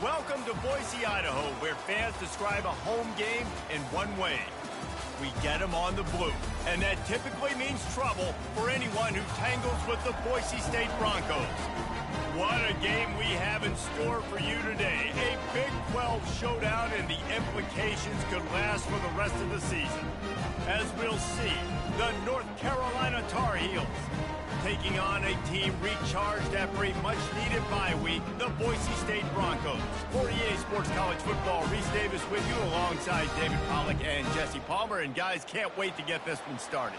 Welcome to Boise, Idaho, where fans describe a home game in one way. We get them on the blue, and that typically means trouble for anyone who tangles with the Boise State Broncos. What a game we have in store for you today. A Big 12 showdown, and the implications could last for the rest of the season. As we'll see, the North Carolina Tar Heels taking on a team recharged after a much-needed bye week, the Boise State Broncos. For EA Sports College Football, Reese Davis with you alongside David Pollack and Jesse Palmer. And guys, can't wait to get this one started.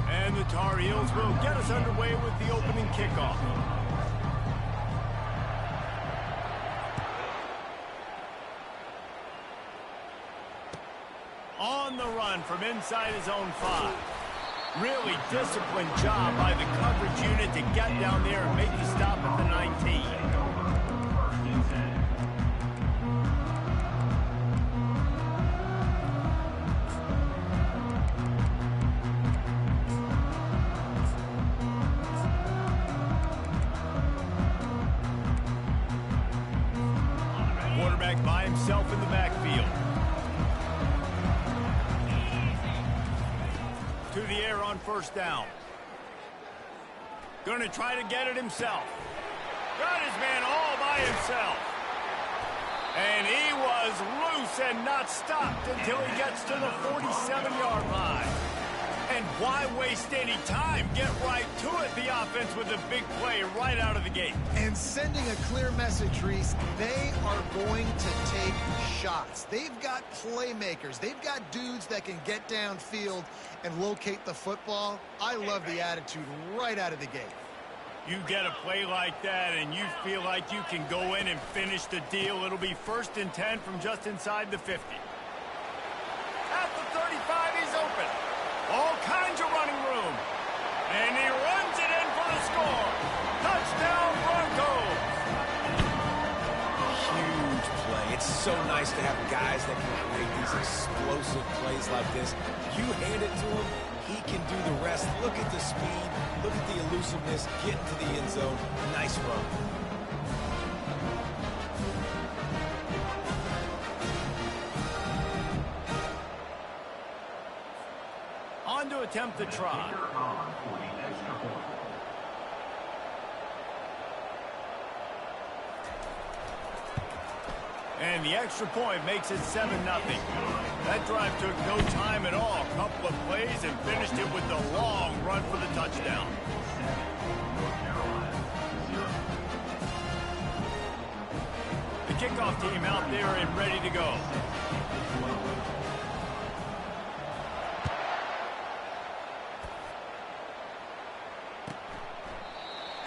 And the Tar Heels will get us underway with the opening kickoff. On the run from inside his own 5. Really disciplined job by the coverage unit to get down there and make the stop at the 19. Quarterback by himself in the backfield. To the air on first down. Going to try to get it himself. Got his man all by himself. And he was loose and not stopped until he gets to the 47-yard line. And why waste any time? Get right to it, the offense, with a big play right out of the gate. And sending a clear message, Reese, they are going to take shots. They've got playmakers. They've got dudes that can get downfield and locate the football. I love the attitude right out of the gate. You get a play like that and you feel like you can go in and finish the deal. It'll be 1st and 10 from just inside the 50. At the 35, he's open. All kinds of running room. And he runs it in for the score. Touchdown, Broncos. Huge play. It's so nice to have guys that can create these explosive plays like this. You hand it to him, he can do the rest. Look at the speed. Look at the elusiveness. Get into the end zone. Nice run. On to attempt the try. And the extra point makes it 7-0. That drive took no time at all. A couple of plays and finished it with the long run for the touchdown. The kickoff team out there and ready to go.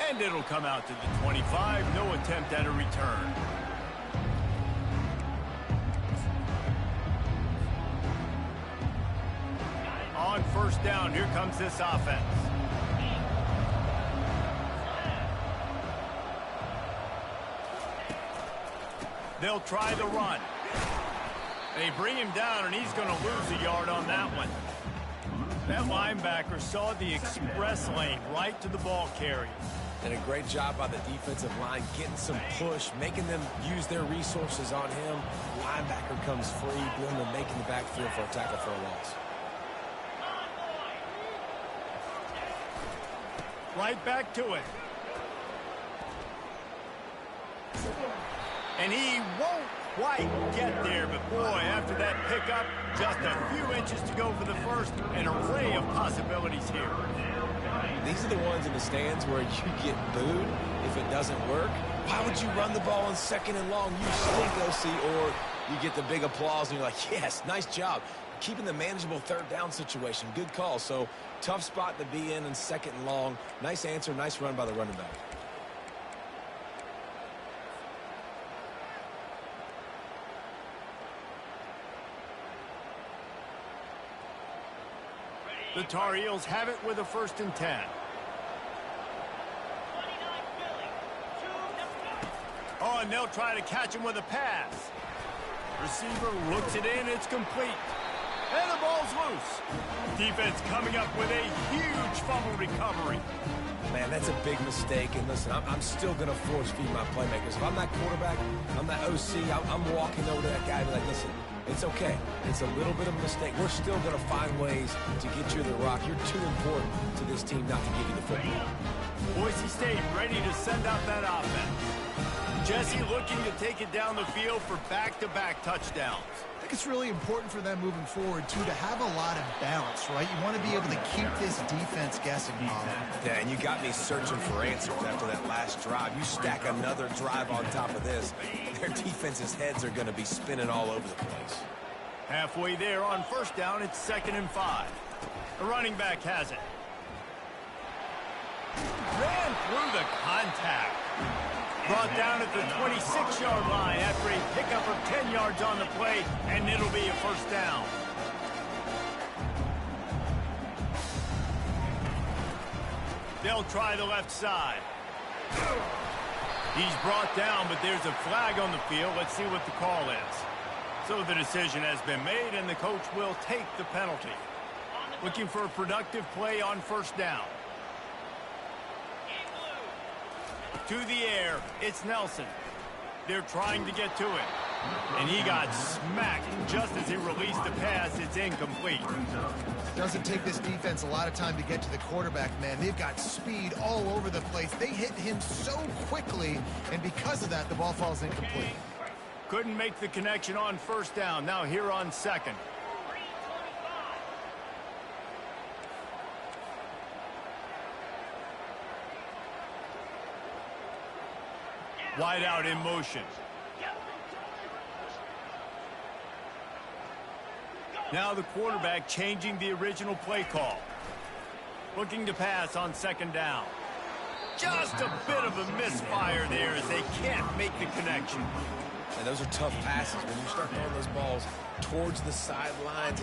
And it'll come out to the 25. No attempt at a return. On first down, here comes this offense. They'll try the run. They bring him down, and he's going to lose a yard on that one. That linebacker saw the express lane right to the ball carrier. And a great job by the defensive line getting some push, making them use their resources on him. Linebacker comes free, doing the making the backfield for a tackle for a loss. Right back to it. And he won't quite get there, but boy, after that pickup, just a few inches to go for the first. An array of possibilities here. These are the ones in the stands where you get booed if it doesn't work. Why would you run the ball on 2nd and long? You stink, OC, or you get the big applause and you're like, yes, nice job. Keeping the manageable 3rd down situation. Good call. So tough spot to be in 2nd and long. Nice answer, nice run by the running back. The Tar Heels have it with a 1st and 10. Oh, and they'll try to catch him with a pass. Receiver looks it in. It's complete. And the ball's loose. Defense coming up with a huge fumble recovery. Man, that's a big mistake. And listen, I'm still going to force feed my playmakers. If I'm that quarterback, I'm that OC, I'm walking over to that guy and be like, listen, it's okay. It's a little bit of a mistake. We're still going to find ways to get you the rock. You're too important to this team not to give you the football. Boise State ready to send out that offense. Jesse looking to take it down the field for back-to-back touchdowns. I think it's really important for them moving forward, too, to have a lot of balance, right? You want to be able to keep this defense guessing, Colin. Yeah, and you got me searching for answers after that last drive. You stack another drive on top of this, their defense's heads are going to be spinning all over the place. Halfway there on first down, it's 2nd and 5. The running back has it. Ran through the contact. Brought down at the 26-yard line after a pickup of 10 yards on the play, and it'll be a first down. They'll try the left side. He's brought down, but there's a flag on the field. Let's see what the call is. So the decision has been made, and the coach will take the penalty. Looking for a productive play on first down. To the air, it's Nelson. They're trying to get to it. And he got smacked just as he released the pass. It's incomplete. Doesn't take this defense a lot of time to get to the quarterback, man. They've got speed all over the place. They hit him so quickly, and because of that, the ball falls incomplete. Couldn't make the connection on first down. Now here on second. Wide out in motion. Now the quarterback changing the original play call. Looking to pass on second down. Just a bit of a misfire there as they can't make the connection. And those are tough passes. When you start throwing those balls towards the sidelines,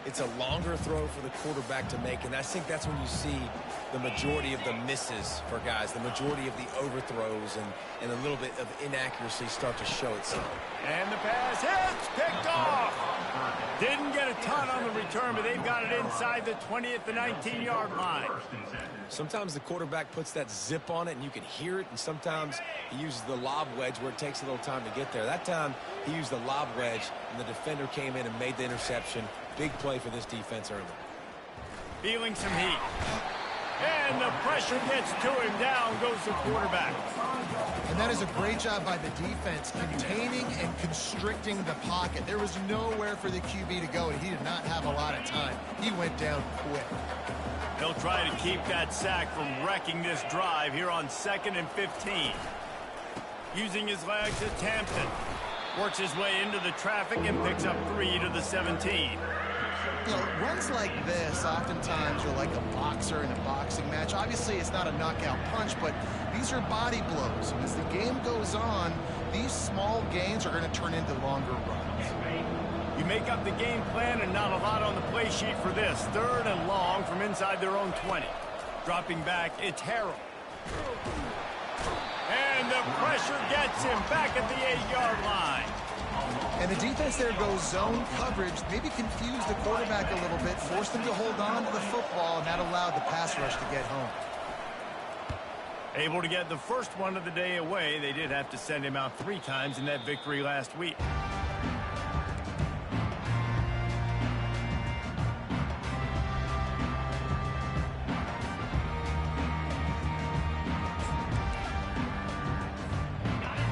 it's a longer throw for the quarterback to make. And I think that's when you see the majority of the misses for guys, the majority of the overthrows and a little bit of inaccuracy start to show itself. And the pass hits, picked off. Didn't get a ton on the return, but they've got it inside the 20 at the 19-yard line. Sometimes the quarterback puts that zip on it and you can hear it, and sometimes he uses the lob wedge where it takes a little time to get there. That time he used the lob wedge and the defender came in and made the interception. Big play for this defense early. Feeling some heat. And the pressure gets to him. Down goes the quarterback. And that is a great job by the defense, containing and constricting the pocket. There was nowhere for the QB to go, and he did not have a lot of time. He went down quick. They'll try to keep that sack from wrecking this drive here on 2nd and 15. Using his legs, it's Hampton. Works his way into the traffic and picks up 3 to the 17. You know, runs like this oftentimes are like a boxer in a boxing match. Obviously, it's not a knockout punch, but these are body blows. And as the game goes on, these small gains are going to turn into longer runs. You make up the game plan and not a lot on the play sheet for this. 3rd and long from inside their own 20. Dropping back, it's Harrell. And the pressure gets him back at the 8-yard line. And the defense there goes zone coverage, maybe confused the quarterback a little bit, forced him to hold on to the football, and that allowed the pass rush to get home. Able to get the first one of the day away. They did have to send him out 3 times in that victory last week.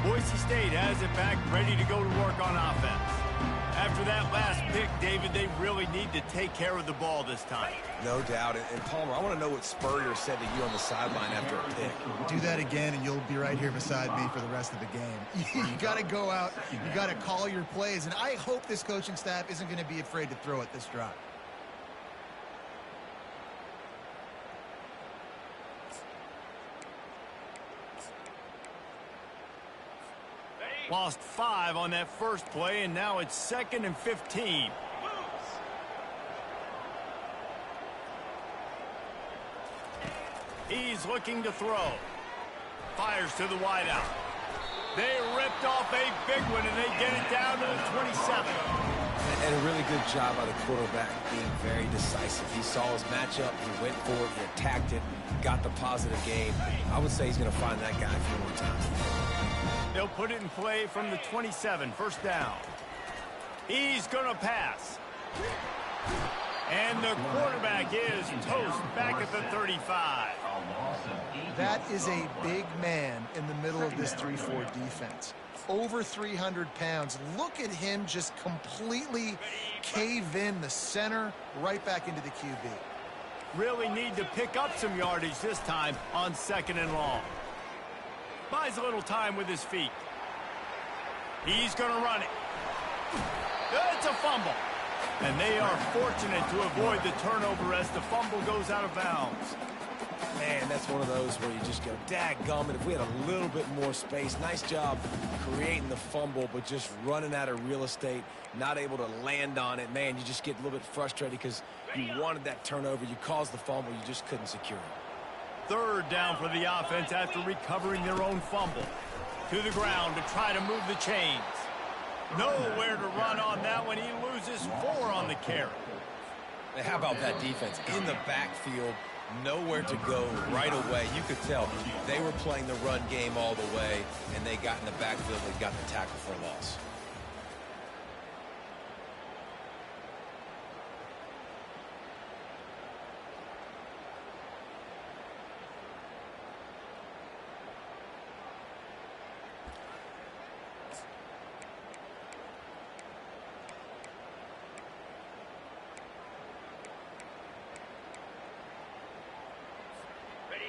Boise State has it back, ready to go to work on offense. After that last pick, David, they really need to take care of the ball this time. No doubt. And Palmer, I want to know what Spurrier said to you on the sideline after a pick. Do that again, and you'll be right here beside me for the rest of the game. You got to go out. You got to call your plays, and I hope this coaching staff isn't going to be afraid to throw it this drive. Lost 5 on that first play, and now it's 2nd and 15. He's looking to throw. Fires to the wideout. They ripped off a big one, and they get it down to the 27. And a really good job by the quarterback being very decisive. He saw his matchup, he went for it, he attacked it, got the positive game. I would say he's going to find that guy a few more times. They'll put it in play from the 27, first down. He's going to pass. And the quarterback is toast back at the 35. That is a big man in the middle of this 3-4 defense. Over 300 pounds. Look at him just completely cave in the center right back into the QB. Really need to pick up some yardage this time on 2nd and long. Buys a little time with his feet. He's going to run it. It's a fumble. And they are fortunate to avoid the turnover as the fumble goes out of bounds. Man, that's one of those where you just go, dadgummit, if we had a little bit more space. Nice job creating the fumble, but just running out of real estate, not able to land on it. Man, you just get a little bit frustrated because you wanted that turnover. You caused the fumble. You just couldn't secure it. 3rd down for the offense after recovering their own fumble. To the ground to try to move the chains. Nowhere to run on that one. He loses 4 on the carry. How about that defense in the backfield? Nowhere to go right away. You could tell they were playing the run game all the way, and they got in the backfield and got the tackle for a loss.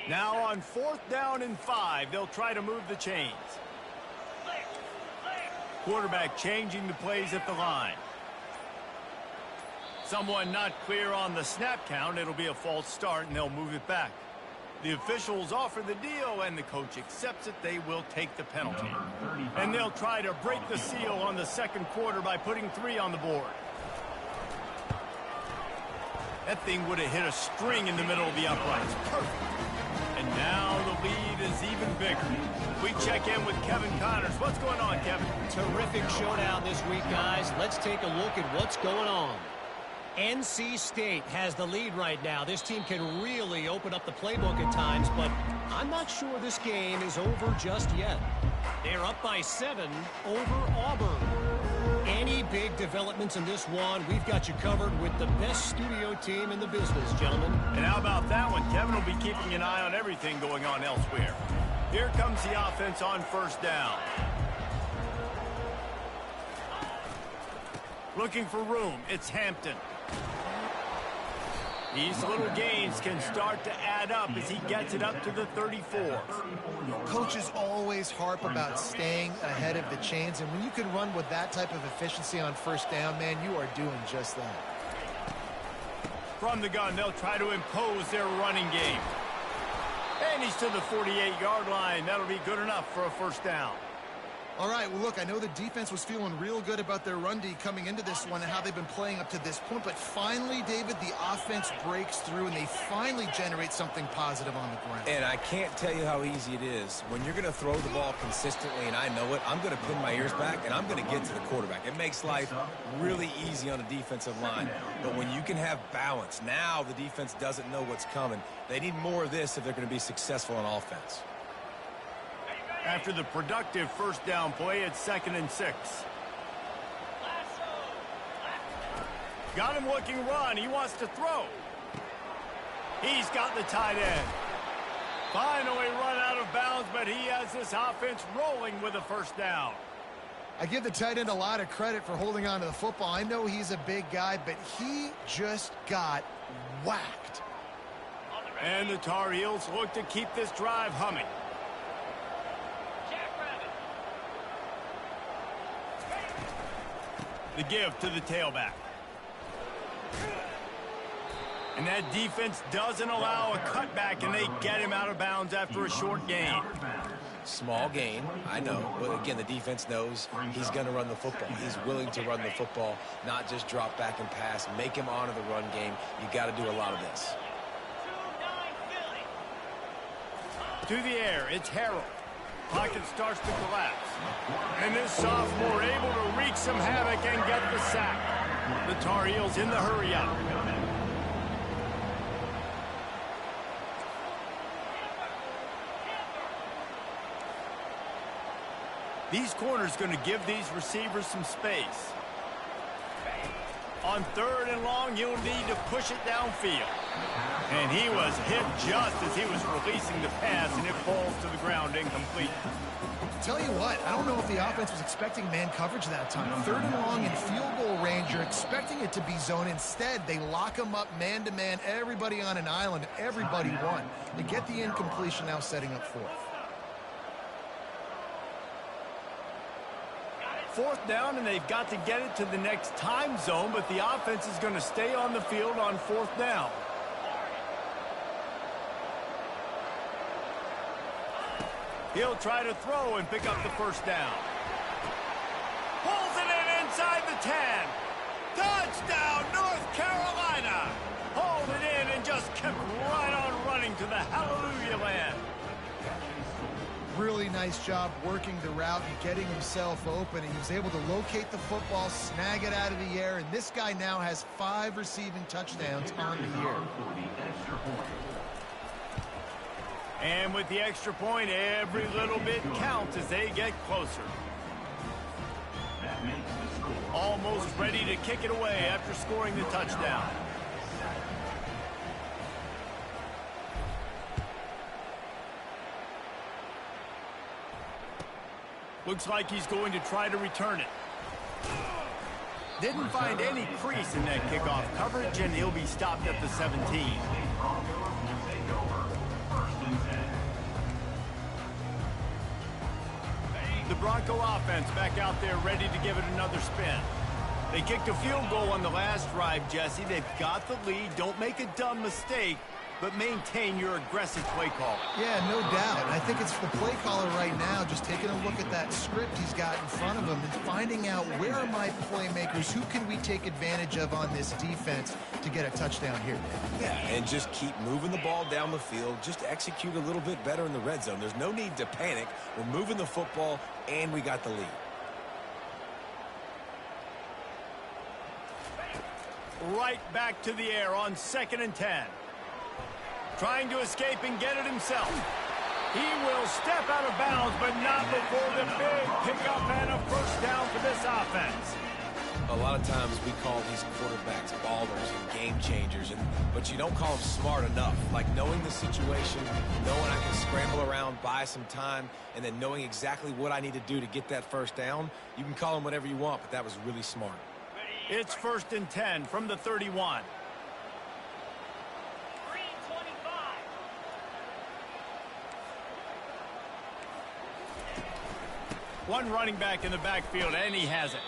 Now on 4th down and 5, they'll try to move the chains. Quarterback changing the plays at the line. Someone not clear on the snap count. It'll be a false start, and they'll move it back. The officials offer the deal, and the coach accepts it. They will take the penalty. And they'll try to break the seal on the 2nd quarter by putting 3 on the board. That thing would have hit a string in the middle of the uprights. Perfect. And now the lead is even bigger. We check in with Kevin Connors. What's going on, Kevin? Terrific showdown this week, guys. Let's take a look at what's going on. NC State has the lead right now. This team can really open up the playbook at times, but I'm not sure this game is over just yet. They're up by 7 over Auburn. Any big developments in this one, we've got you covered with the best studio team in the business, gentlemen. And how about that one? Kevin will be keeping an eye on everything going on elsewhere. Here comes the offense on 1st down. Looking for room. It's Hampton. These little gains can start to add up as he gets it up to the 34. Coaches always harp about staying ahead of the chains, and when you can run with that type of efficiency on 1st down, man, you are doing just that. From the gun, they'll try to impose their running game. And he's to the 48-yard line. That'll be good enough for a 1st down. All right, well, look, I know the defense was feeling real good about their run D coming into this one and how they've been playing up to this point, but finally, David, the offense breaks through and they finally generate something positive on the ground. And I can't tell you how easy it is. When you're going to throw the ball consistently, and I know it, I'm going to pin my ears back, and I'm going to get to the quarterback. It makes life really easy on a defensive line. But when you can have balance, now the defense doesn't know what's coming. They need more of this if they're going to be successful on offense. After the productive 1st down play, it's 2nd and 6. Got him looking run. He wants to throw. He's got the tight end. Finally run out of bounds, but he has this offense rolling with a 1st down. I give the tight end a lot of credit for holding on to the football. I know he's a big guy, but he just got whacked. And the Tar Heels look to keep this drive humming. The give to the tailback. And that defense doesn't allow a cutback, and they get him out of bounds after a short gain. Small gain, I know. But again, the defense knows he's going to run the football. He's willing to run the football, not just drop back and pass. Make him honor the run game. You got to do a lot of this. To the air, it's Harrell. Pocket starts to collapse. And this sophomore able to wreak some havoc and get the sack. The Tar Heels in the hurry-up. These corners going to give these receivers some space. On 3rd and long, you'll need to push it downfield. And he was hit just as he was releasing the pass, and it falls to the ground incomplete. Tell you what, I don't know if the offense was expecting man coverage that time. 3rd and long in field goal range, you're expecting it to be zone. Instead, they lock them up man-to-man, everybody on an island, everybody won. They get the incompletion, now setting up 4th. 4th down, and they've got to get it to the next time zone, but the offense is going to stay on the field on 4th down. He'll try to throw and pick up the 1st down. Pulls it in inside the 10. Touchdown, North Carolina. Hauled it in and just kept right on running to the hallelujah land. Really nice job working the route and getting himself open. He was able to locate the football, snag it out of the air, and this guy now has 5 receiving touchdowns on the year. And with the extra point, every little bit counts as they get closer. Almost ready to kick it away after scoring the touchdown. Looks like he's going to try to return it. Didn't find any crease in that kickoff coverage, and he'll be stopped at the 17. The Bronco offense back out there ready to give it another spin. They kicked a field goal on the last drive, Jesse. They've got the lead. Don't make a dumb mistake, but maintain your aggressive play call. Yeah, no doubt. I think it's the play caller right now just taking a look at that script he's got in front of him and finding out where are my playmakers, who can we take advantage of on this defense to get a touchdown here. Yeah, and just keep moving the ball down the field. Just execute a little bit better in the red zone. There's no need to panic. We're moving the football, and we got the lead. Right back to the air on 2nd and 10. Trying to escape and get it himself. He will step out of bounds, but not before the big pickup and a 1st down for this offense. A lot of times we call these quarterbacks ballers and game changers, but you don't call them smart enough. Like knowing the situation, knowing I can scramble around, buy some time, and then knowing exactly what I need to do to get that 1st down. You can call them whatever you want, but that was really smart. It's 1st and 10 from the 31. One running back in the backfield, and he has it.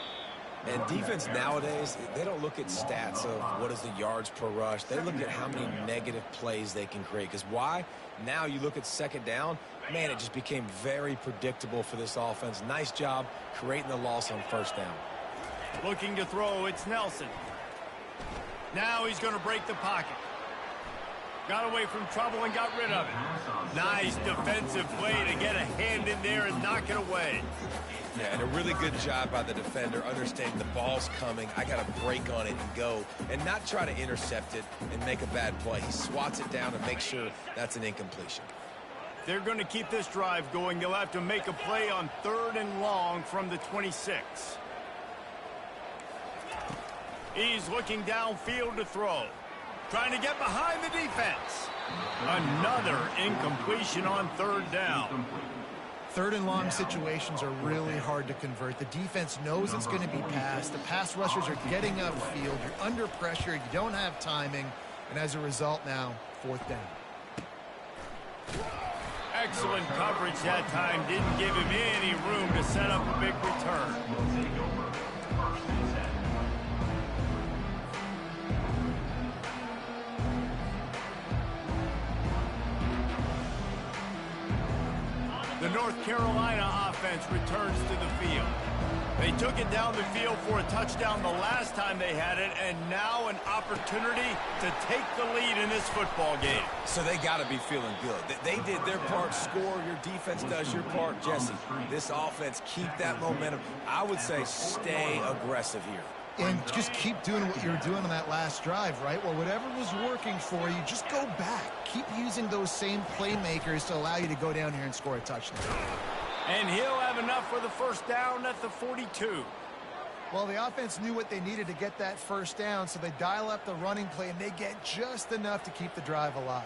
And defense nowadays, they don't look at stats of what is the yards per rush. They look at how many negative plays they can create. Because why? Now you look at 2nd down, man, it just became very predictable for this offense. Nice job creating the loss on 1st down. Looking to throw, it's Nelson. Now he's going to break the pocket. Got away from trouble and got rid of it. Nice defensive play to get a hand in there and knock it away. Yeah, and a really good job by the defender, understanding the ball's coming. I got to break on it and go, and not try to intercept it and make a bad play. He swats it down and makes sure that's an incompletion. They're going to keep this drive going. They'll have to make a play on 3rd and long from the 26. He's looking downfield to throw. Trying to get behind the defense. Another incompletion on 3rd down. 3rd and long situations are really hard to convert. The defense knows it's going to be passed. The pass rushers are getting upfield. You're under pressure. You don't have timing. And as a result now, 4th down. Excellent coverage that time. Didn't give him any room to set up a big return. The North Carolina offense returns to the field. They took it down the field for a touchdown the last time they had it, and now an opportunity to take the lead in this football game. So they got to be feeling good. They did their part, score. Your defense does your part, Jesse. This offense, keep that momentum. I would say stay aggressive here. And just keep doing what you were doing on that last drive, right? Well, whatever was working for you, just go back. Keep using those same playmakers to allow you to go down here and score a touchdown. And he'll have enough for the first down at the 42. Well, the offense knew what they needed to get that first down, so they dial up the running play, and they get just enough to keep the drive alive.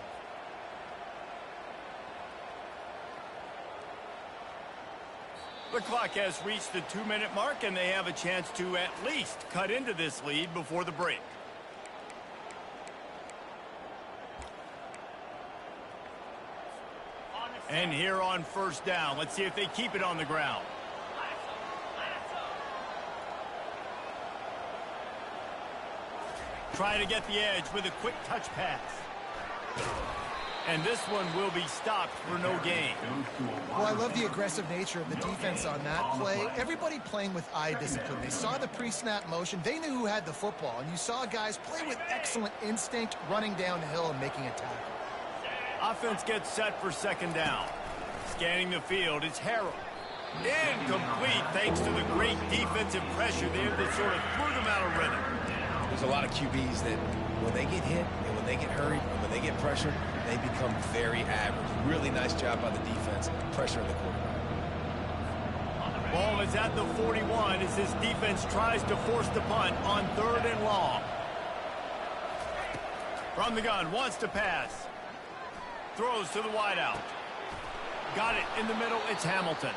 The clock has reached the 2-minute mark, and they have a chance to at least cut into this lead before the break. And here on first down, let's see if they keep it on the ground. Try to get the edge with a quick touch pass. And this one will be stopped for no gain. Well, I love the aggressive nature of the defense on that play. Everybody playing with eye discipline. They saw the pre-snap motion. They knew who had the football. And you saw guys play with excellent instinct, running downhill and making a tackle. Offense gets set for second down. Scanning the field, it's Harrell. Incomplete thanks to the great defensive pressure there that sort of threw them out of rhythm. There's a lot of QBs that when they get hit and when they get hurried and when they get pressured, they become very average. Really nice job by the defense, pressuring the quarterback. Ball is at the 41 as this defense tries to force the punt on 3rd and long. From the gun, wants to pass. Throws to the wideout. Got it in the middle, it's Hamilton.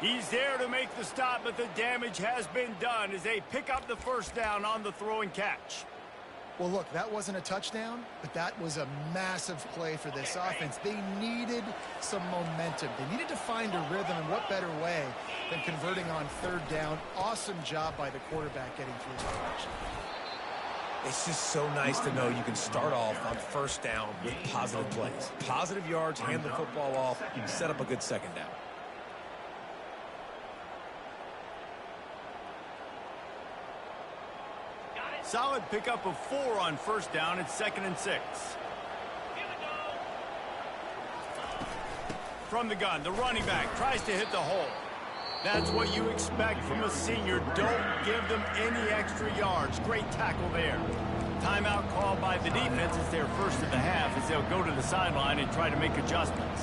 He's there to make the stop, but the damage has been done as they pick up the first down on the throw and catch. Well, look, that wasn't a touchdown, but that was a massive play for this offense. They needed some momentum. They needed to find a rhythm, and what better way than converting on 3rd down. Awesome job by the quarterback getting through his action. It's just so nice to know you can start off on first down with positive plays. Positive yards, hand the football off, set up a good second down. Solid pickup of 4 on first down. It's 2nd and 6. From the gun, the running back tries to hit the hole. That's what you expect from a senior. Don't give them any extra yards. Great tackle there. Timeout called by the defense. It's their first of the half as they'll go to the sideline and try to make adjustments.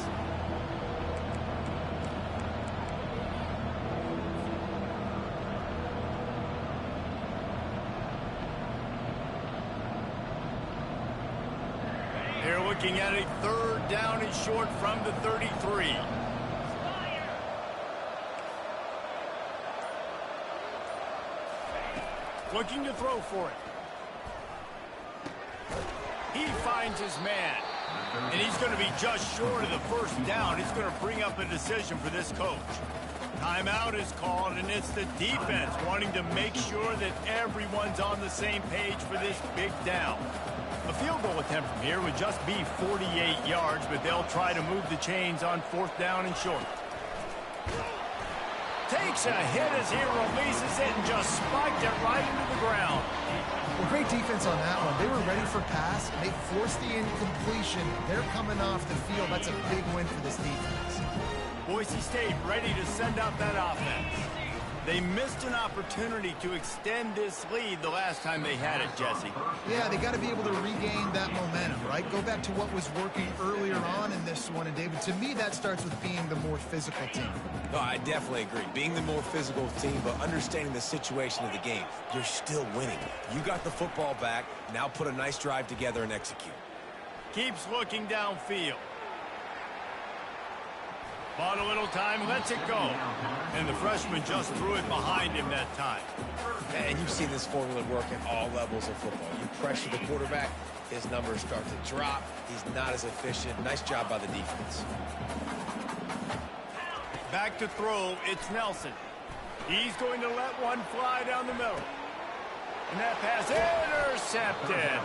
They're looking at a 3rd down and short from the 33. Looking to throw for it. He finds his man. And he's going to be just short of the first down. It's going to bring up a decision for this coach. Timeout is called, and it's the defense wanting to make sure that everyone's on the same page for this big down. A field goal attempt from here would just be 48 yards, but they'll try to move the chains on 4th down and short. Takes a hit as he releases it and just spiked it right into the ground. Well, great defense on that one. They were ready for pass. They forced the incompletion. They're coming off the field. That's a big win for this defense. Boise State ready to send out that offense. They missed an opportunity to extend this lead the last time they had it, Jesse. Yeah, they got to be able to regain that momentum, right? Go back to what was working earlier on in this one. And, David, to me, that starts with being the more physical team. No, I definitely agree. Being the more physical team, but understanding the situation of the game. You're still winning. You got the football back. Now put a nice drive together and execute. Keeps looking downfield. Bought a little time, lets it go. And the freshman just threw it behind him that time. And you've seen this formula work at all levels of football. You pressure the quarterback, his numbers start to drop. He's not as efficient. Nice job by the defense. Back to throw, it's Nelson. He's going to let one fly down the middle. And that pass intercepted.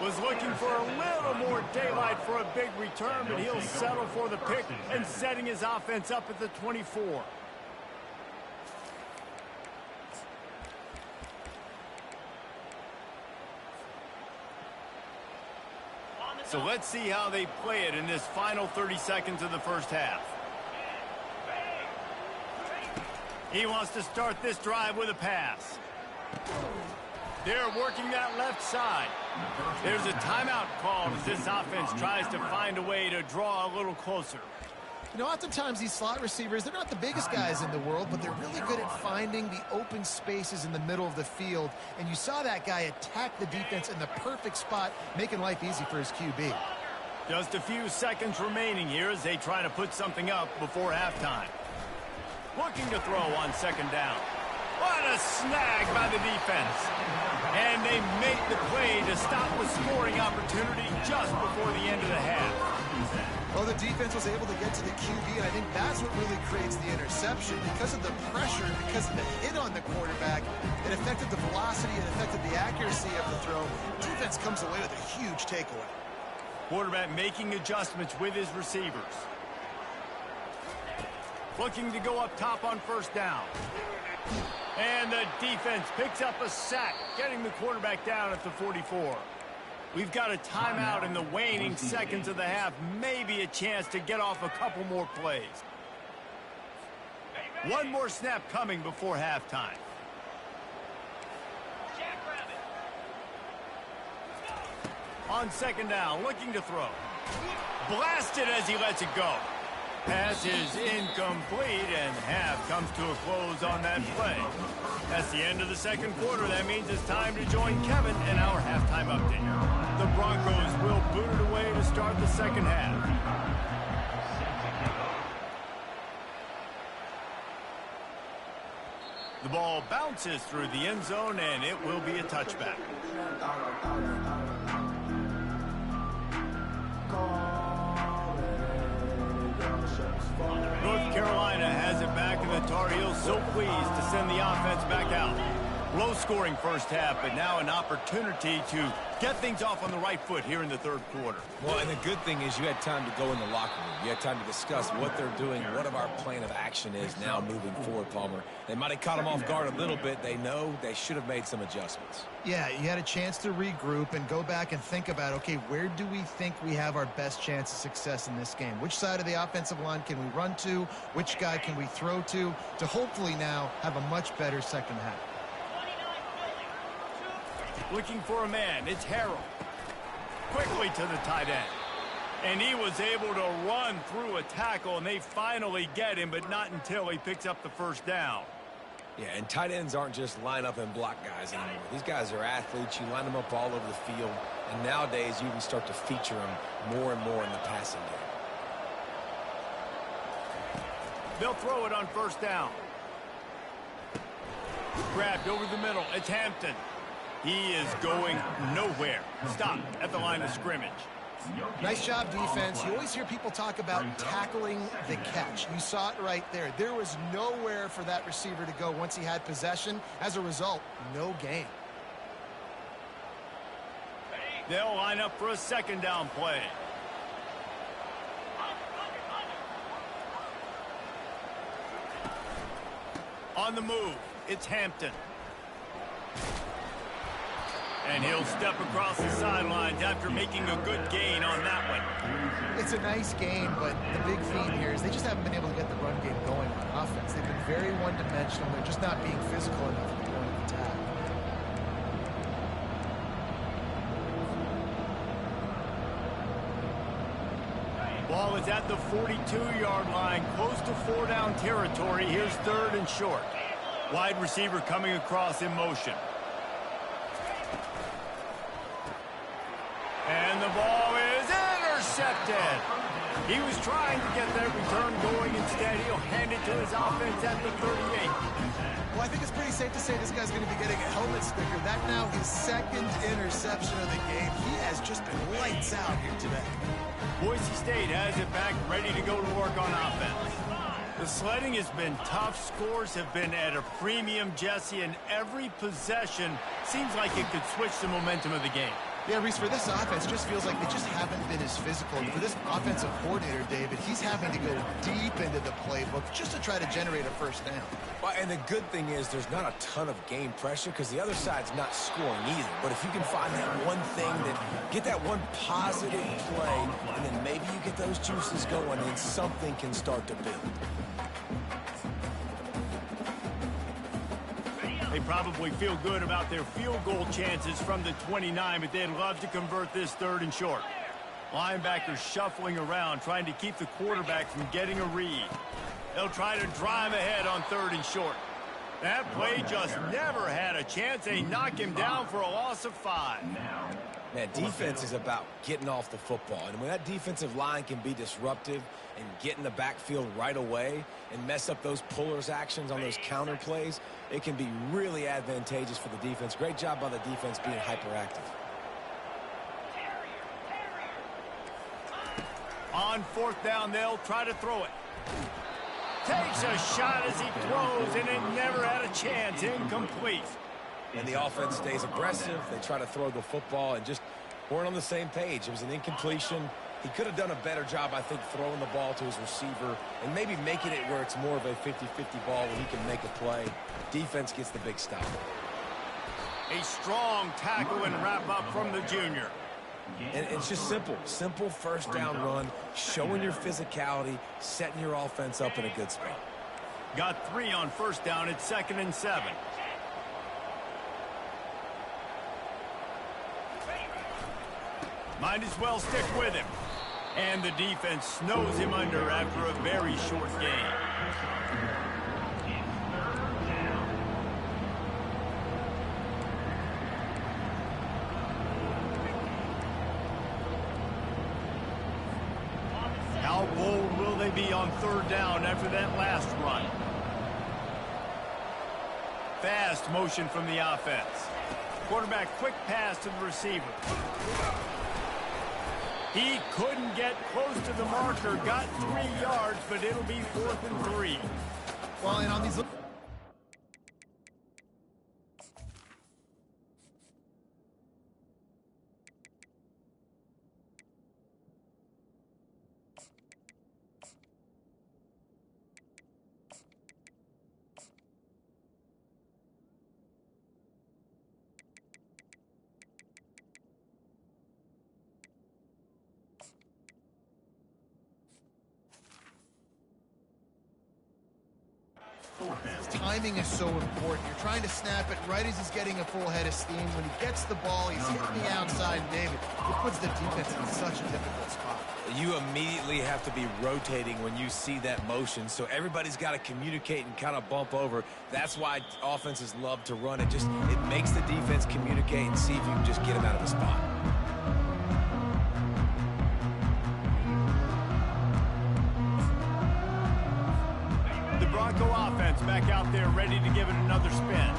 Was looking for a little more daylight for a big return, but he'll settle for the pick and setting his offense up at the 24. So let's see how they play it in this final 30 seconds of the first half. He wants to start this drive with a pass. They're working that left side. There's a timeout called as this offense tries to find a way to draw a little closer. You know, oftentimes these slot receivers, they're not the biggest guys in the world, but they're really good at finding the open spaces in the middle of the field. And you saw that guy attack the defense in the perfect spot, making life easy for his QB. Just a few seconds remaining here as they try to put something up before halftime. Looking to throw on second down. What a snag by the defense. And they make the play to stop the scoring opportunity just before the end of the half. Well, the defense was able to get to the QB, and I think that's what really creates the interception. Because of the pressure, because of the hit on the quarterback, it affected the velocity, it affected the accuracy of the throw. Defense comes away with a huge takeaway. Quarterback making adjustments with his receivers. Looking to go up top on first down. And the defense picks up a sack, getting the quarterback down at the 44. We've got a timeout in the waning seconds of the half. Maybe a chance to get off a couple more plays. One more snap coming before halftime. On second down, looking to throw. Blasted as he lets it go. Pass is incomplete, and half comes to a close on that play. That's the end of the second quarter. That means it's time to join Kevin in our halftime update. The Broncos will boot it away to start the second half. The ball bounces through the end zone, and it will be a touchback. North Carolina has it back, and the Tar Heels so pleased to send the offense back out. Low-scoring first half, but now an opportunity to get things off on the right foot here in the third quarter. Well, and the good thing is you had time to go in the locker room. You had time to discuss what they're doing, what of our plan of action is now moving forward, Palmer. They might have caught them off guard a little bit. They know they should have made some adjustments. Yeah, you had a chance to regroup and go back and think about, okay, where do we think we have our best chance of success in this game? Which side of the offensive line can we run to? Which guy can we throw to hopefully now have a much better second half? Looking for a man, it's Harrell. Quickly to the tight end. And he was able to run through a tackle, and they finally get him, but not until he picks up the first down. Yeah, and tight ends aren't just line up and block guys anymore. These guys are athletes. You line them up all over the field, and nowadays you can start to feature them more and more in the passing game. They'll throw it on first down. Grabbed over the middle. It's Hampton. He is going nowhere. Stop at the line of scrimmage. Nice job, defense. You always hear people talk about tackling the catch. You saw it right there. There was nowhere for that receiver to go once he had possession. As a result, no gain. They'll line up for a second down play. On the move, it's Hampton. And he'll step across the sidelines after making a good gain on that one. It's a nice game, but the big theme here is they just haven't been able to get the run game going on offense. They've been very one-dimensional. They're just not being physical enough at the point of attack. Ball is at the 42-yard line, close to four-down territory. Here's third and short. Wide receiver coming across in motion. And the ball is intercepted. He was trying to get that return going. Instead, he'll hand it to his offense at the 38. Well, I think it's pretty safe to say this guy's going to be getting a helmet sticker. That now his second interception of the game. He has just been lights out here today. Boise State has it back, ready to go to work on offense. The sledding has been tough. Scores have been at a premium, Jesse, and every possession seems like it could switch the momentum of the game. Yeah, Reese, for this offense, it just feels like they just haven't been as physical. And for this offensive coordinator, David, he's having to go deep into the playbook just to try to generate a first down. Well, and the good thing is there's not a ton of game pressure because the other side's not scoring either. But if you can find that one thing, that get that one positive play, and then maybe you get those juices going, and something can start to build. A They probably feel good about their field goal chances from the 29, but they'd love to convert this 3rd and short. Linebackers shuffling around, trying to keep the quarterback from getting a read. They'll try to drive ahead on 3rd and short. That play just never had a chance. They knock him down for a loss of 5. Man, defense is about getting off the football. And when that defensive line can be disruptive and get in the backfield right away and mess up those pullers actions on those counter plays, it can be really advantageous for the defense. Great job by the defense being hyperactive. On 4th down, they'll try to throw it. Takes a shot as he throws, and it never had a chance. Incomplete. And the offense stays aggressive. They try to throw the football and just weren't on the same page. It was an incompletion. He could have done a better job, I think, throwing the ball to his receiver and maybe making it where it's more of a 50-50 ball where he can make a play. Defense gets the big stop. A strong tackle and wrap up from the junior. And it's just simple. Simple 1st down run, showing your physicality, setting your offense up in a good spot. Got 3 on 1st down at 2nd and 7. Might as well stick with him. And the defense snows him under after a very short game. How bold will they be on 3rd down after that last run? Fast motion from the offense. Quarterback quick pass to the receiver. He couldn't get close to the marker, got 3 yards, but it'll be 4th and 3. Well, and on these... Timing is so important. You're trying to snap it right as he's getting a full head of steam. When he gets the ball, he's hitting the outside, David. It puts the defense in such a difficult spot. You immediately have to be rotating when you see that motion, so everybody's got to communicate and kind of bump over. That's why offenses love to run it. It makes the defense communicate and see if you can just get him out of the spot. Bronco offense back out there ready to give it another spin.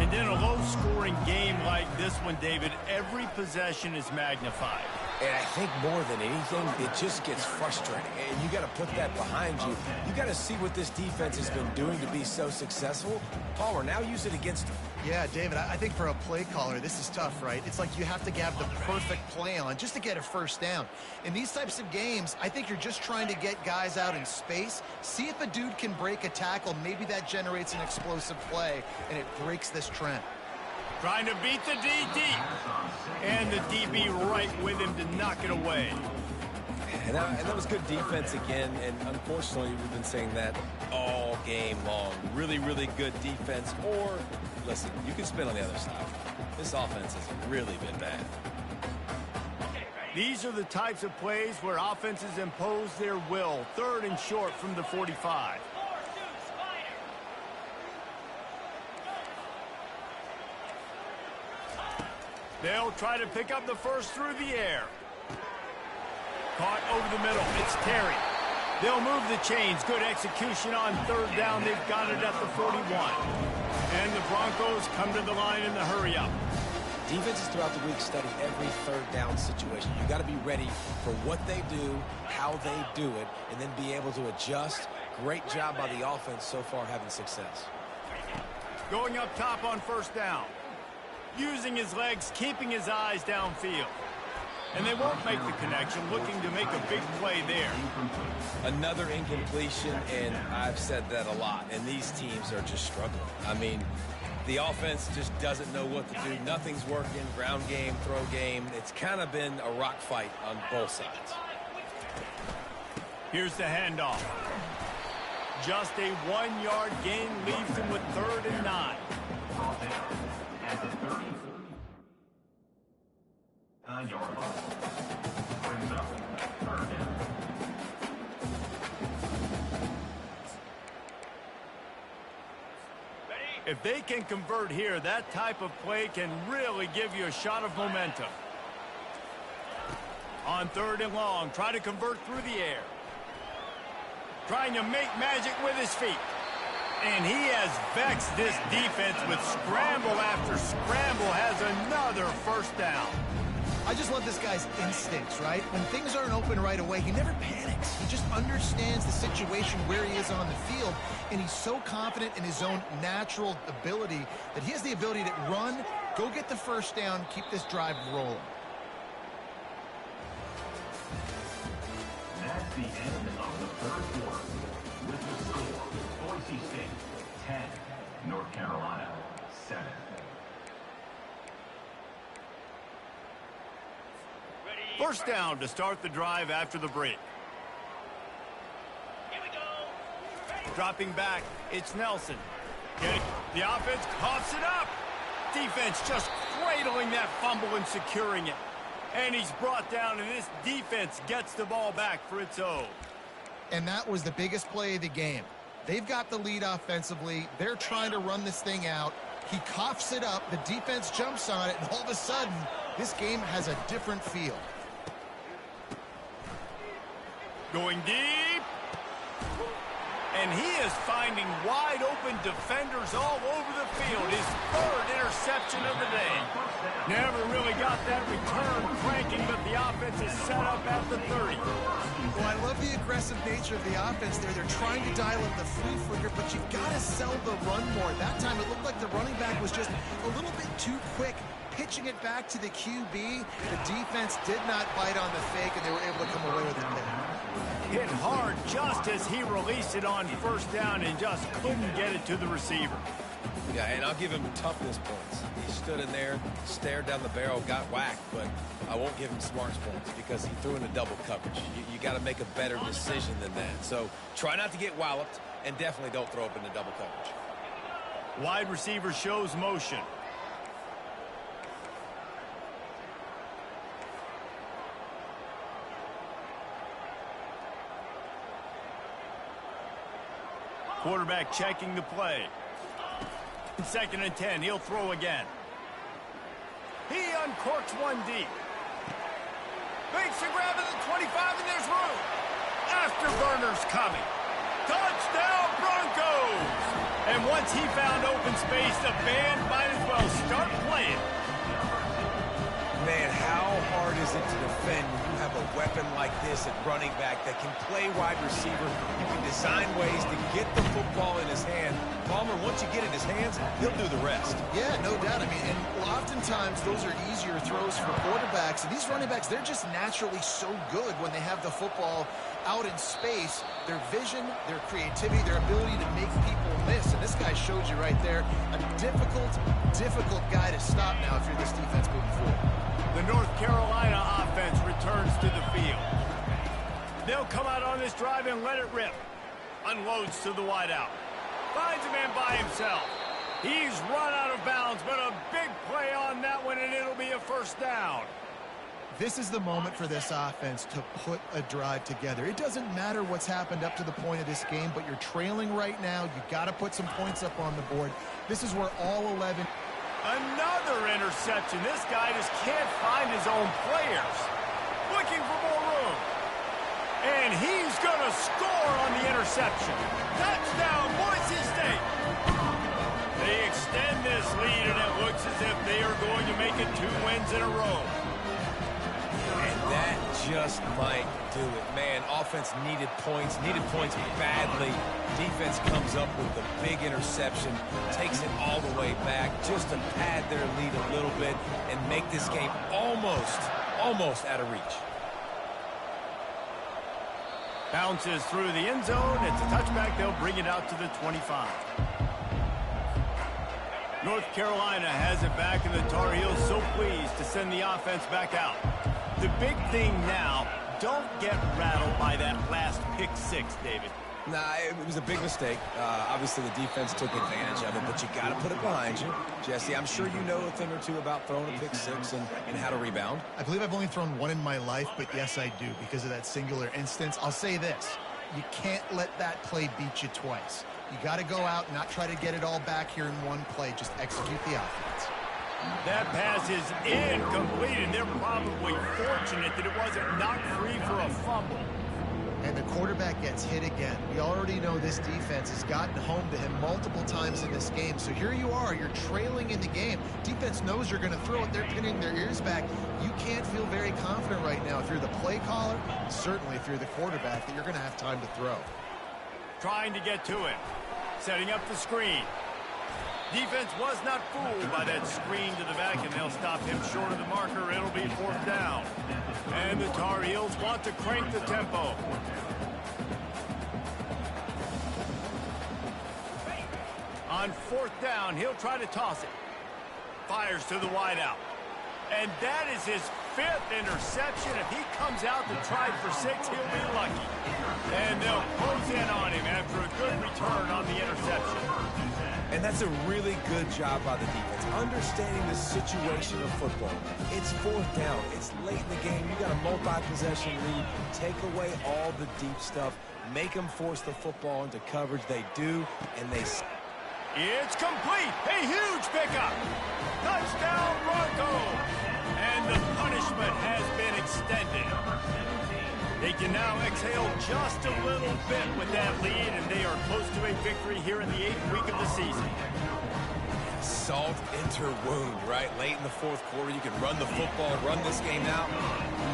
And in a low-scoring game like this one, David, every possession is magnified. And I think more than anything, it just gets frustrating. And you got to put that behind you. You got to see what this defense has been doing to be so successful. Palmer, now use it against them. Yeah, David, I think for a play caller, this is tough, right? It's like you have to have the perfect play on just to get a 1st down. In these types of games, I think you're just trying to get guys out in space, see if a dude can break a tackle. Maybe that generates an explosive play, and it breaks this trend. Trying to beat the DT. And the DB right with him to knock it away. And that was good defense again, and unfortunately, we've been saying that all game long. Really, really good defense. Or, listen, you can spin on the other side. This offense has really been bad. These are the types of plays where offenses impose their will. 3rd and short from the 45. They'll try to pick up the 1st through the air. Caught over the middle. It's Terry. They'll move the chains. Good execution on 3rd down. They've got it at the 41. And the Broncos come to the line in the hurry-up. Defenses throughout the week study every 3rd down situation. You got to be ready for what they do, how they do it, and then be able to adjust. Great job by the offense so far having success. Going up top on 1st down. Using his legs, keeping his eyes downfield. And they won't make the connection, looking to make a big play there. Another incompletion, and I've said that a lot, and these teams are just struggling. I mean, the offense just doesn't know what to do. Nothing's working, ground game, throw game. It's kind of been a rock fight on both sides. Here's the handoff. Just a 1-yard gain leaves him with 3rd and 9. at the 39-yard line. Brings up third down. If they can convert here, that type of play can really give you a shot of momentum. On 3rd and long, try to convert through the air. Trying to make magic with his feet. And he has vexed this defense with scramble after scramble, has another first down. I just love this guy's instincts, right? When things aren't open right away, he never panics. He just understands the situation where he is on the field, and he's so confident in his own natural ability that he has the ability to run, go get the first down, keep this drive rolling. That's the end of the third quarter. With the score, Boise State 10, North Carolina 7. First down to start the drive after the break. Here we go. Dropping back, it's Nelson. The offense coughs it up. Defense just cradling that fumble and securing it. And he's brought down, and this defense gets the ball back for its own. And that was the biggest play of the game. They've got the lead offensively. They're trying to run this thing out. He coughs it up. The defense jumps on it, and all of a sudden, this game has a different feel. Going deep. And he is finding wide-open defenders all over the field. His 3rd interception of the day. Never really got that return cranking, but the offense is set up at the 30. Well, I love the aggressive nature of the offense there. They're trying to dial up the flea flicker, but you've got to sell the run more. That time it looked like the running back was just a little bit too quick, pitching it back to the QB. The defense did not bite on the fake, and they were able to come away with it there. Hit hard just as he released it on first down and just couldn't get it to the receiver. Yeah, and I'll give him toughness points. He stood in there, stared down the barrel, got whacked, but I won't give him smarts points because he threw in a double coverage. You got to make a better decision than that. So try not to get walloped, and definitely don't throw up in the double coverage. Wide receiver shows motion. Quarterback checking the play. 2nd and 10. He'll throw again. He uncorks one deep. Makes a grab at the 25, and there's room. Afterburners coming. Touchdown, Broncos! And once he found open space, the band might as well start playing. Man, how hard is it to defend when you have a weapon like this at running back that can play wide receiver? You can design ways to get the football in his hand. Palmer, once you get it in his hands, he'll do the rest. Yeah, no doubt. I mean, and oftentimes those are easier throws for quarterbacks. And these running backs, they're just naturally so good when they have the football out in space. Their vision, their creativity, their ability to make people miss. And this guy showed you right there, a difficult guy to stop now if you're this defense moving forward. The North Carolina offense returns to the field. They'll come out on this drive and let it rip. Unloads to the wideout. Finds a man by himself. He's run out of bounds, but a big play on that one, and it'll be a first down. This is the moment for this offense to put a drive together. It doesn't matter what's happened up to the point of this game, but you're trailing right now. You got to put some points up on the board. This is where all 11... Another interception. This guy just can't find his own players. Looking for more room. And he's going to score on the interception. Touchdown, Boise State. They extend this lead, and it looks as if they are going to make it 2 wins in a row. And that just might do it. Man, offense needed points badly. Defense comes up with the big interception, takes it all the way back just to pad their lead a little bit and make this game almost out of reach. Bounces through the end zone. It's a touchback. They'll bring it out to the 25. North Carolina has it back, and the Tar Heels so pleased to send the offense back out. The big thing now, don't get rattled by that last pick six, David. Nah, it was a big mistake. Obviously, the defense took advantage of it, but you got to put it behind you. Jesse, I'm sure you know a thing or two about throwing a pick six and how to rebound. I believe I've only thrown one in my life, but yes, I do because of that singular instance. I'll say this. You can't let that play beat you twice. You got to go out and not try to get it all back here in one play. Just execute the offense. That pass is incomplete, and they're probably fortunate that it wasn't knocked free for a fumble. And the quarterback gets hit again. We already know this defense has gotten home to him multiple times in this game. So here you are, you're trailing in the game. Defense knows you're going to throw it. They're pinning their ears back. You can't feel very confident right now if you're the play caller, certainly if you're the quarterback, that you're going to have time to throw. Trying to get to it. Setting up the screen. Defense was not fooled by that screen to the back, and they'll stop him short of the marker. It'll be 4th down. And the Tar Heels want to crank the tempo. On 4th down, he'll try to toss it. Fires to the wideout. And that is his 5th interception. If he comes out to try for 6, he'll be lucky. And they'll close in on him after a good return on the interception. And that's a really good job by the defense, understanding the situation of football. It's 4th down. It's late in the game. You got a multi-possession lead. Take away all the deep stuff. Make them force the football into coverage. They do, and they... It's complete. A huge pickup. Touchdown, Broncos. And the punishment has been extended. They can now exhale just a little bit with that lead, and they are close to a victory here in the 8th week of the season. Salt enter wound, right? Late in the 4th quarter, you can run the football, run this game out.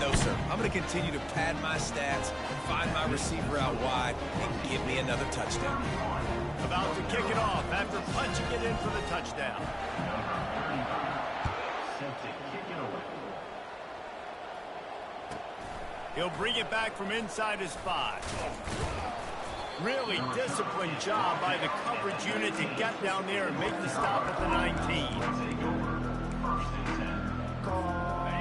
No, sir. I'm going to continue to pad my stats, find my receiver out wide, and give me another touchdown. About to kick it off after punching it in for the touchdown. He'll bring it back from inside his 5. Really disciplined job by the coverage unit to get down there and make the stop at the 19.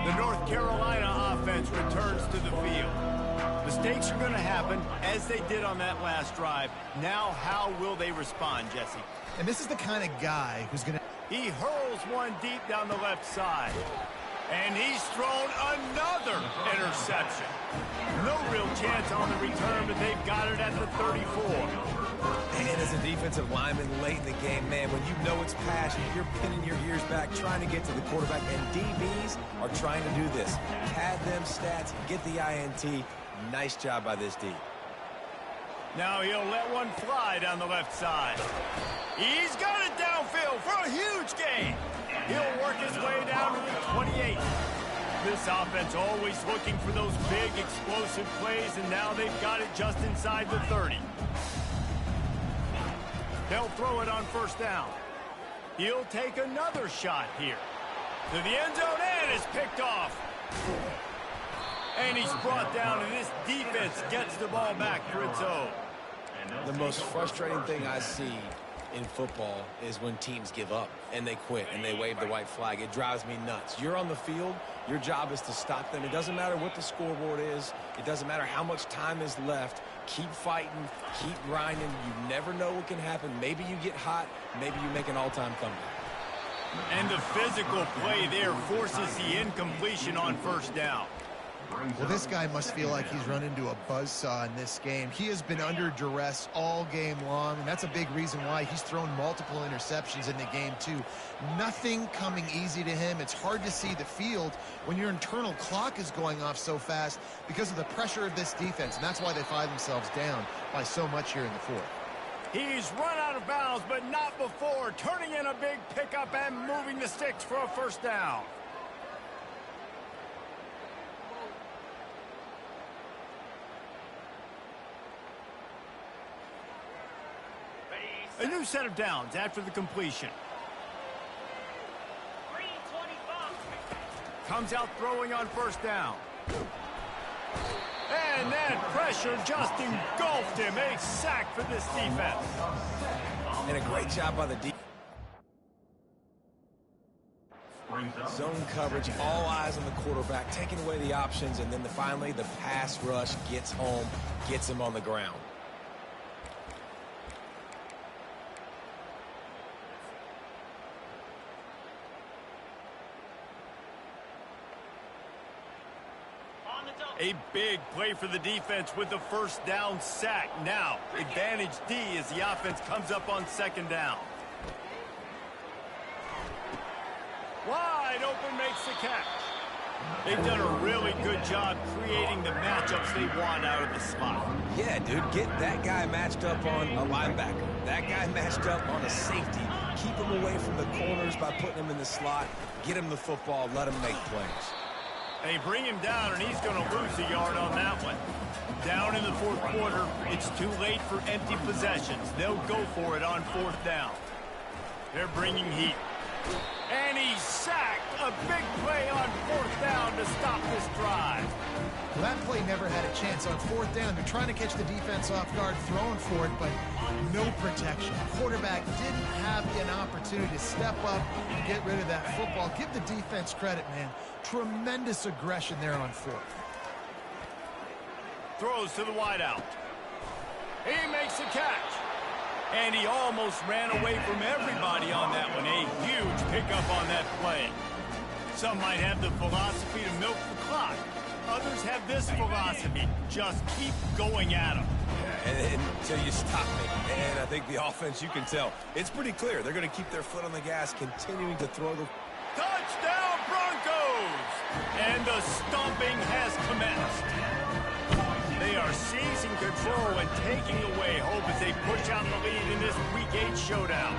The North Carolina offense returns to the field. Mistakes are going to happen, as they did on that last drive. Now, how will they respond, Jesse? And this is the kind of guy who's going to... He hurls one deep down the left side. And he's thrown another interception. No real chance on the return, but they've got it at the 34. And as a defensive lineman late in the game, man, when you know it's passion, you're pinning your ears back, trying to get to the quarterback, and DBs are trying to do this. Pad them stats, get the INT. Nice job by this D. Now he'll let one fly down the left side. He's got it downfield for a huge gain. He'll work his way down to the 28. This offense always looking for those big explosive plays, and now they've got it just inside the 30. They'll throw it on 1st down. He'll take another shot here. To the end zone, and is picked off. And he's brought down, and this defense gets the ball back for its own. The most frustrating thing I see in football is when teams give up and they quit and they wave the white flag. It drives me nuts. You're on the field. Your job is to stop them. It doesn't matter what the scoreboard is. It doesn't matter how much time is left. Keep fighting. Keep grinding. You never know what can happen. Maybe you get hot. Maybe you make an all-time comeback. And the physical play there forces the incompletion on 1st down. Well, this guy must feel like he's run into a buzzsaw in this game. He has been under duress all game long, and that's a big reason why he's thrown multiple interceptions in the game, too. Nothing coming easy to him. It's hard to see the field when your internal clock is going off so fast because of the pressure of this defense, and that's why they find themselves down by so much here in the 4th. He's run out of bounds, but not before, turning in a big pickup and moving the sticks for a 1st down. A new set of downs after the completion. Comes out throwing on 1st down. And that pressure just engulfed him. A sack for this defense. And a great job by the defense. Zone coverage, all eyes on the quarterback, taking away the options, and then finally the pass rush gets home, gets him on the ground. A big play for the defense with the first down sack. Now, advantage D as the offense comes up on second down. Wide open makes the catch. They've done a really good job creating the matchups they want out of the slot. Yeah, dude, get that guy matched up on a linebacker. That guy matched up on a safety. Keep him away from the corners by putting him in the slot. Get him the football. Let him make plays. They bring him down, and he's going to lose a yard on that one. Down in the fourth quarter, it's too late for empty possessions. They'll go for it on fourth down. They're bringing heat. And he's sacked. A big play on fourth down to stop this drive. Well, that play never had a chance on fourth down. They're trying to catch the defense off guard, throwing for it, but no protection. Quarterback didn't have an opportunity to step up and get rid of that football. Give the defense credit, man. Tremendous aggression there on fourth. Throws to the wideout. He makes the catch. And he almost ran away from everybody on that one. A huge pickup on that play. Some might have the philosophy to milk the clock. Others have this philosophy. Just keep going at them. Until you stop me. And I think the offense, you can tell, it's pretty clear. They're going to keep their foot on the gas, continuing to throw the... Touchdown, Broncos! And the stomping has commenced. They are seizing control and taking away hope as they push out the lead in this Week 8 showdown.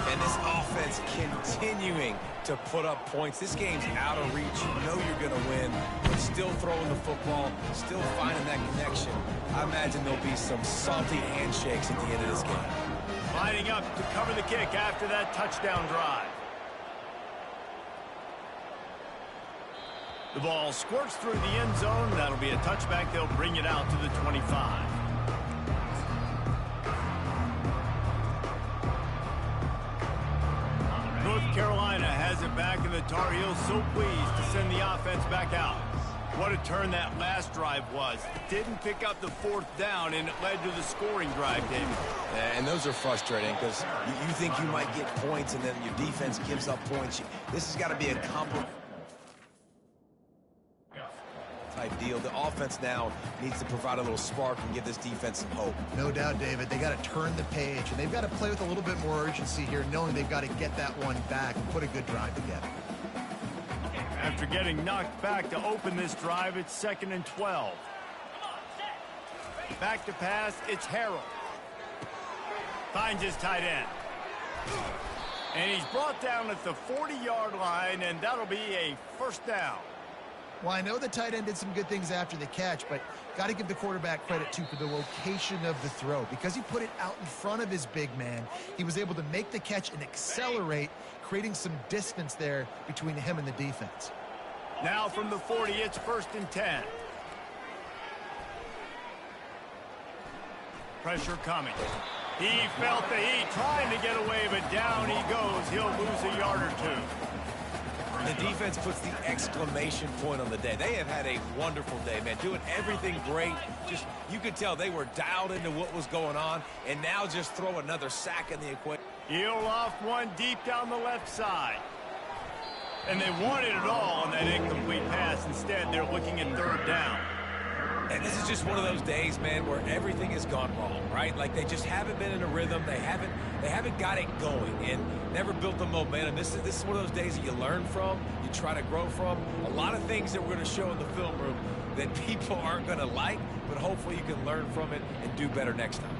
And this offense continuing to put up points. This game's out of reach. You know you're going to win, but still throwing the football, still finding that connection. I imagine there'll be some salty handshakes at the end of this game. Lining up to cover the kick after that touchdown drive. The ball squirts through the end zone. That'll be a touchback. They'll bring it out to the 25. North Carolina has it back, and the Tar Heels so pleased to send the offense back out. What a turn that last drive was. Didn't pick up the fourth down, and it led to the scoring drive, David. And those are frustrating because you think you might get points, and then your defense gives up points. This has got to be a compliment type deal. The offense now needs to provide a little spark and give this defense some hope. No doubt, David. They got to turn the page, and they've got to play with a little bit more urgency here, knowing they've got to get that one back and put a good drive together. After getting knocked back to open this drive, it's 2nd and 12. Back to pass, it's Harrell. Finds his tight end. And he's brought down at the 40-yard line, and that'll be a first down. Well, I know the tight end did some good things after the catch, but got to give the quarterback credit, too, for the location of the throw. Because he put it out in front of his big man, he was able to make the catch and accelerate, creating some distance there between him and the defense. Now from the 40, it's 1st and 10. Pressure coming. He felt the heat, trying to get away, but down he goes. He'll lose a yard or two. The defense puts the exclamation point on the day. They have had a wonderful day, man, doing everything great. Just, you could tell they were dialed into what was going on, and now just throw another sack in the equation. He'll loft one deep down the left side. And they wanted it all on that incomplete pass. Instead, they're looking at 3rd down. And this is just one of those days, man, where everything has gone wrong, right? Like they just haven't been in a rhythm. They haven't got it going and never built the momentum. This is one of those days that you learn from, you try to grow from. A lot of things that we're going to show in the film room that people aren't going to like, but hopefully you can learn from it and do better next time.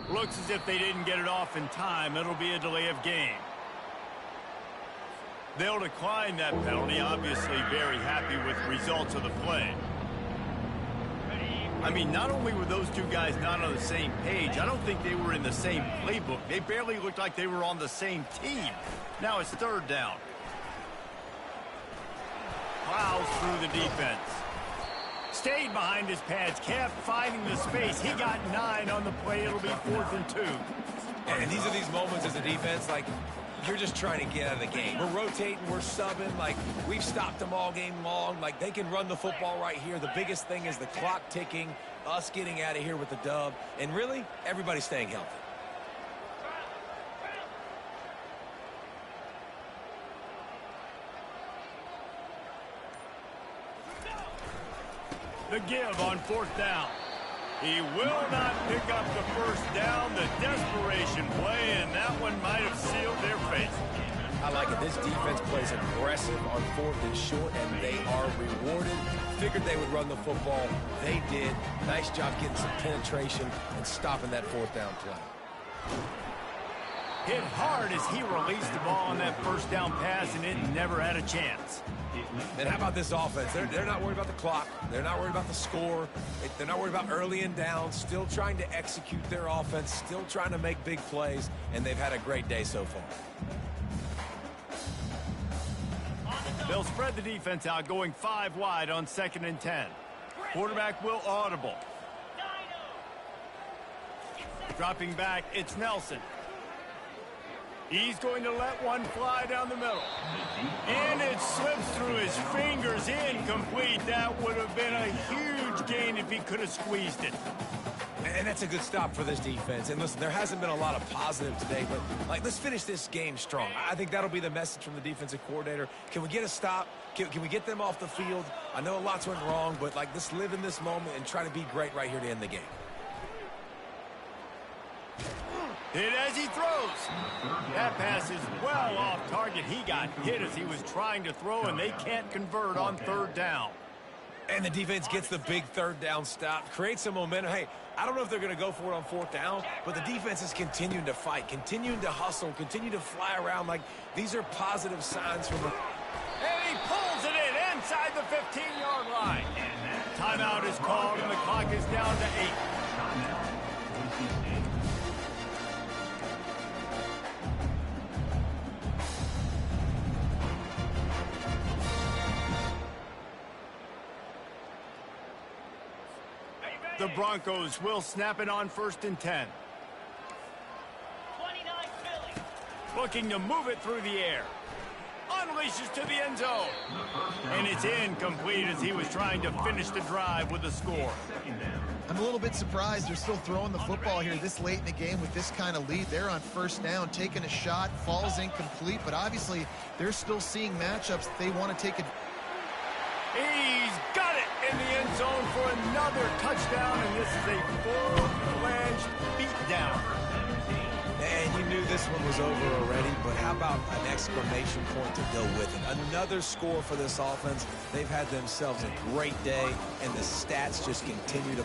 Looks as if they didn't get it off in time. It'll be a delay of game. They'll decline that penalty, obviously very happy with the results of the play. I mean, not only were those two guys not on the same page, I don't think they were in the same playbook. They barely looked like they were on the same team. Now it's 3rd down. Plows through the defense. Stayed behind his pads, kept finding the space. He got 9 on the play. It'll be 4th and 2. And these are these moments as a defense, like, you're just trying to get out of the game. We're rotating, we're subbing, like we've stopped them all game long. Like they can run the football right here. The biggest thing is the clock ticking, us getting out of here with the dub, and really everybody staying healthy. The give on 4th down. He will not pick up the first down. The desperation play, and that one might have sealed their fate. I like it. This defense plays aggressive on 4th and short, and they are rewarded. Figured they would run the football. They did. Nice job getting some penetration and stopping that 4th down play. Hit hard as he released the ball on that first down pass, and it never had a chance. And how about this offense? They're not worried about the clock. They're not worried about the score. They're not worried about early and down. Still trying to execute their offense. Still trying to make big plays. And they've had a great day so far. They'll spread the defense out, going 5 wide on 2nd and 10. Quarterback will audible. Dropping back, it's Nelson. He's going to let one fly down the middle. And it slips through his fingers, incomplete. That would have been a huge gain if he could have squeezed it. And that's a good stop for this defense. And listen, there hasn't been a lot of positive today, but like, let's finish this game strong. I think that'll be the message from the defensive coordinator. Can we get a stop? Can we get them off the field? I know lots went wrong, but like, let's live in this moment and try to be great right here to end the game. Hit as he throws. That pass is well off target. He got hit as he was trying to throw, and they can't convert on 3rd down. And the defense gets the big 3rd down stop, creates some momentum. Hey, I don't know if they're going to go for it on 4th down, but the defense is continuing to fight, continuing to hustle, continue to fly around. Like, these are positive signs from the... And he pulls it in inside the 15-yard line. Timeout is called, and the clock is down to 8. The Broncos will snap it on 1st and 10. 29 Philly. Looking to move it through the air. Unleashes to the end zone. And it's incomplete as he was trying to finish the drive with a score. I'm a little bit surprised they're still throwing the football here this late in the game with this kind of lead. They're on 1st down, taking a shot, falls incomplete, but obviously they're still seeing matchups that they want to take it. He's got it in the end zone for another touchdown, and this is a full-fledged beatdown. And you knew this one was over already, but how about an exclamation point to go with it? Another score for this offense. They've had themselves a great day, and the stats just continue to